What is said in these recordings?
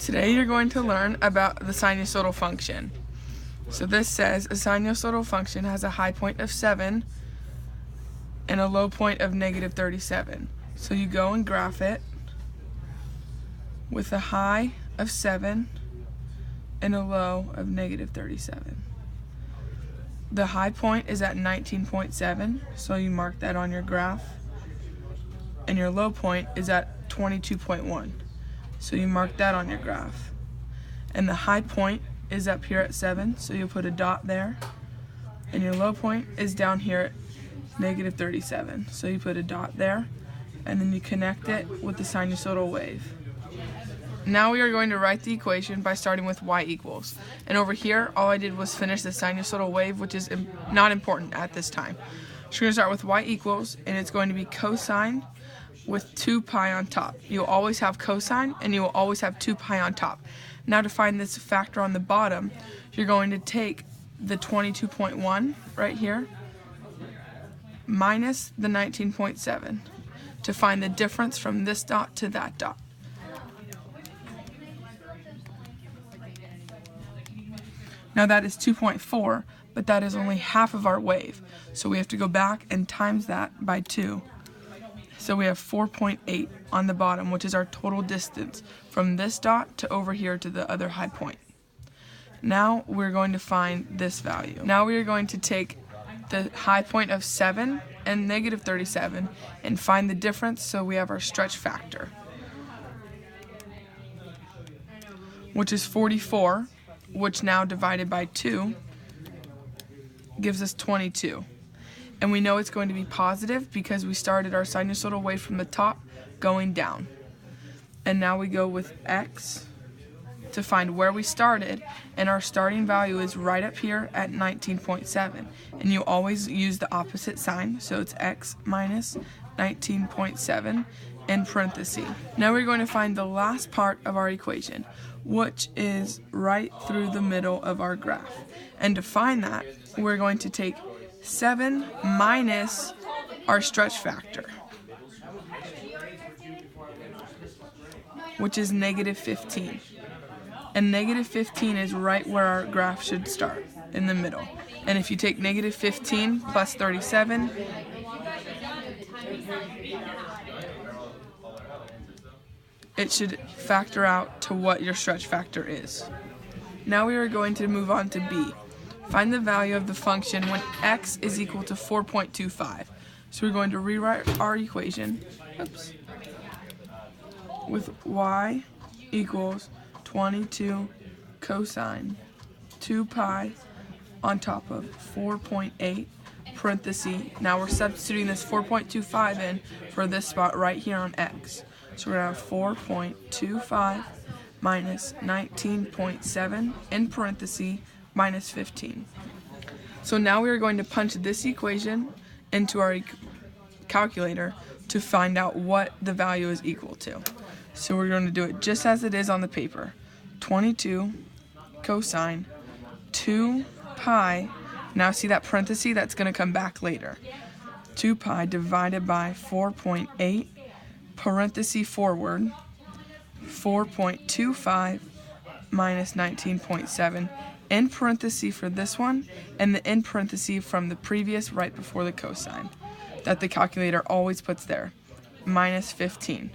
Today you're going to learn about the sinusoidal function. So this says a sinusoidal function has a high point of 7 and a low point of negative 37. So you go and graph it with a high of 7 and a low of negative 37. The high point is at 19.7, so you mark that on your graph. And your low point is at 22.1. So you mark that on your graph. And the high point is up here at 7, so you'll put a dot there. And your low point is down here at negative 37, so you put a dot there. And then you connect it with the sinusoidal wave. Now we are going to write the equation by starting with y equals. And over here, all I did was finish the sinusoidal wave, which is not important at this time. So we're going to start with y equals, and it's going to be cosine with 2 pi on top. You'll always have cosine, and you will always have 2 pi on top. Now to find this factor on the bottom, you're going to take the 22.1 right here minus the 19.7 to find the difference from this dot to that dot. Now that is 2.4, but that is only half of our wave. So we have to go back and times that by 2. So we have 4.8 on the bottom, which is our total distance from this dot to over here to the other high point. Now we're going to find this value. Now we are going to take the high point of 7 and negative 37 and find the difference, so we have our stretch factor, which is 44, which now divided by 2 gives us 22. And we know it's going to be positive because we started our sinusoidal wave from the top going down. And now we go with x to find where we started, and our starting value is right up here at 19.7. And you always use the opposite sign, so it's x minus 19.7 in parentheses. Now we're going to find the last part of our equation, which is right through the middle of our graph. And to find that, we're going to take 7 minus our stretch factor, which is negative 15. And negative 15 is right where our graph should start, in the middle. And if you take negative 15 plus 37, it should factor out to what your stretch factor is. Now we are going to move on to b. Find the value of the function when x is equal to 4.25. So we're going to rewrite our equation with y equals 22 cosine 2 pi on top of 4.8 parentheses. Now we're substituting this 4.25 in for this spot right here on x. So we're going to have 4.25 minus 19.7 in parentheses minus 15. So now we are going to punch this equation into our calculator to find out what the value is equal to. So we're going to do it just as it is on the paper. 22 cosine 2 pi, now see that parenthesis, that's going to come back later. 2 pi divided by 4.8 parenthesis forward 4.25 minus 19.7 in parenthesis for this one, and the in parenthesis from the previous right before the cosine that the calculator always puts there, minus 15.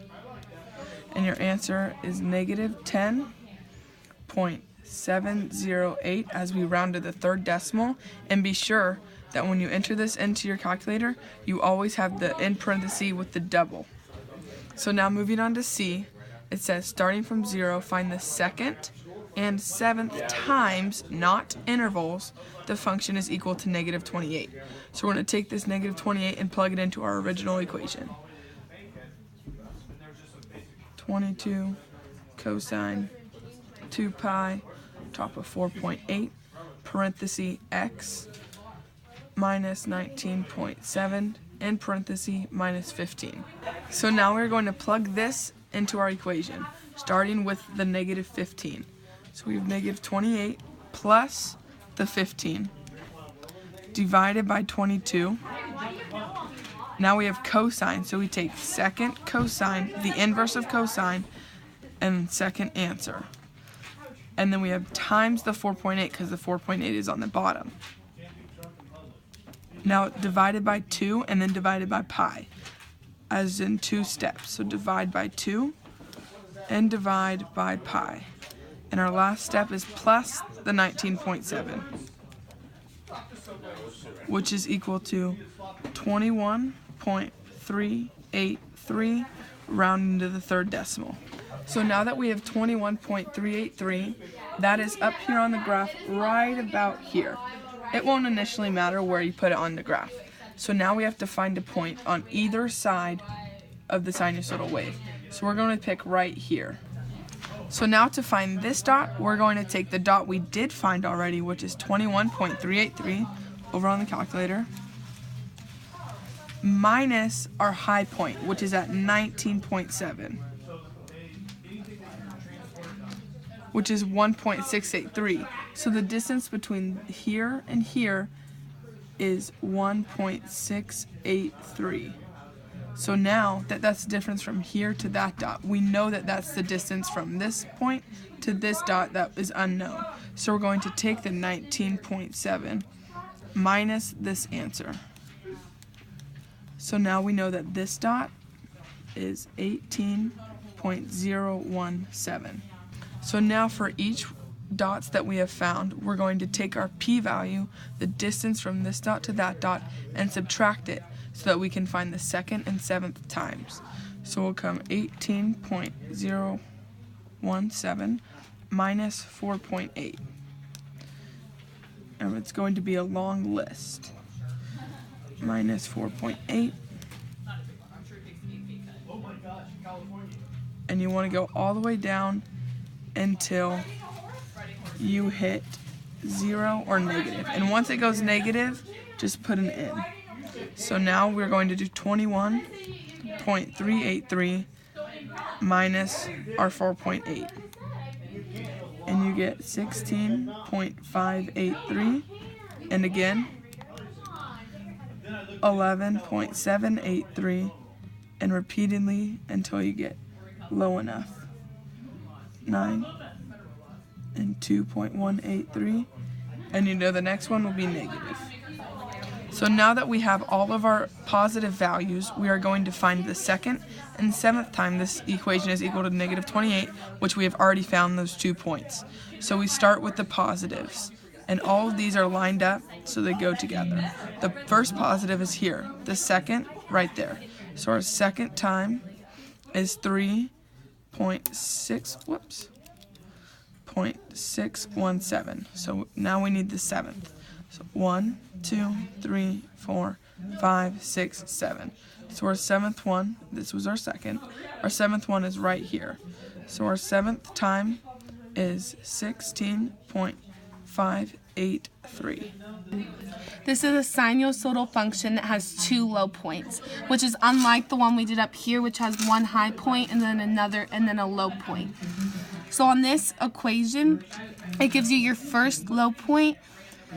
And your answer is negative 10.708 as we round to the third decimal. And be sure that when you enter this into your calculator, you always have the in parenthesis with the double. So now moving on to C, it says starting from 0, find the second and 7th times, not intervals, the function is equal to negative 28. So we're going to take this negative 28 and plug it into our original equation. 22 cosine 2 pi top of 4.8 parenthesis x minus 19.7 in parenthesis minus 15. So now we're going to plug this into our equation, starting with the negative 15. So we have negative 28 plus the 15 divided by 22. Now we have cosine, so we take second cosine, the inverse of cosine, and second answer. And then we have times the 4.8 because the 4.8 is on the bottom. Now divided by 2 and then divided by pi, as in 2 steps. So divide by 2 and divide by pi. And our last step is plus the 19.7, which is equal to 21.383 rounding to the third decimal. So now that we have 21.383, that is up here on the graph right about here. It won't initially matter where you put it on the graph. So now we have to find a point on either side of the sinusoidal wave. So we're going to pick right here. So now to find this dot, we're going to take the dot we did find already, which is 21.383 over on the calculator, minus our high point, which is at 19.7. which is 1.683. So the distance between here and here is 1.683. So now that that's the difference from here to that dot, we know that that's the distance from this point to this dot that is unknown. So we're going to take the 19.7 minus this answer. So now we know that this dot is 18.017. So now for each dots that we have found, we're going to take our p-value, the distance from this dot to that dot, and subtract it so that we can find the second and seventh times. So we'll come 18.017 minus 4.8. And it's going to be a long list. Minus 4.8. And you want to go all the way down until you hit 0 or negative. And once it goes negative, just put an N. So now we're going to do 21.383 minus our 4.8. And you get 16.583. And again, 11.783. And repeatedly until you get low enough. 9 and 2.183, and you know the next one will be negative. So now that we have all of our positive values, we are going to find the second and seventh time this equation is equal to negative 28, which we have already found those 2 points. So we start with the positives, and all of these are lined up so they go together. The first positive is here, the second right there. So our second time is 0.617. So now we need the seventh. So 1, 2, 3, 4, 5, 6, 7. So our seventh one, this was our second. Our seventh one is right here. So our seventh time is 16.583. This is a sinusoidal function that has 2 low points, which is unlike the one we did up here, which has one high point and then another and then a low point. So on this equation, it gives you your first low point,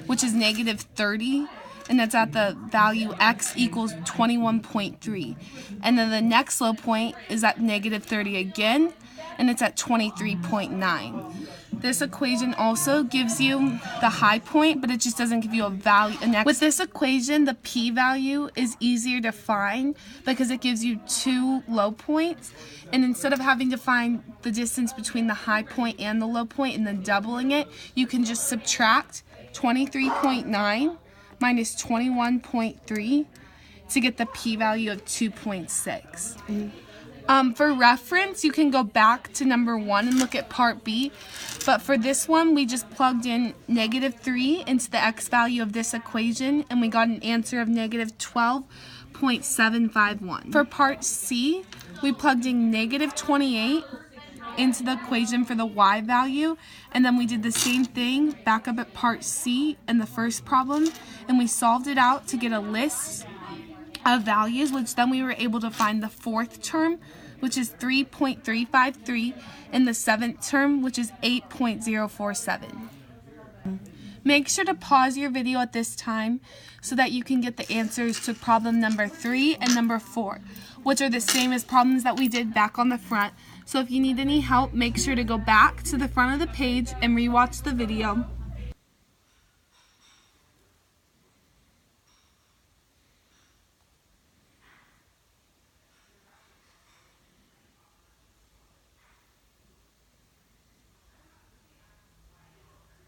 which is negative 30, and that's at the value x equals 21.3. And then the next low point is at negative 30 again, and it's at 23.9. This equation also gives you the high point, but it just doesn't give you a value. With this equation, the p-value is easier to find because it gives you 2 low points. And instead of having to find the distance between the high point and the low point and then doubling it, you can just subtract 23.9 minus 21.3 to get the p-value of 2.6. For reference, you can go back to number 1 and look at part B, but for this one, we just plugged in negative 3 into the x value of this equation, and we got an answer of negative 12.751. For part C, we plugged in negative 28 into the equation for the y value, and then we did the same thing back up at part C in the first problem, and we solved it out to get a list of values, which then we were able to find the fourth term, which is 3.353, and the seventh term, which is 8.047. Make sure to pause your video at this time so that you can get the answers to problem number 3 and number 4, which are the same as problems that we did back on the front. So if you need any help, make sure to go back to the front of the page and rewatch the video.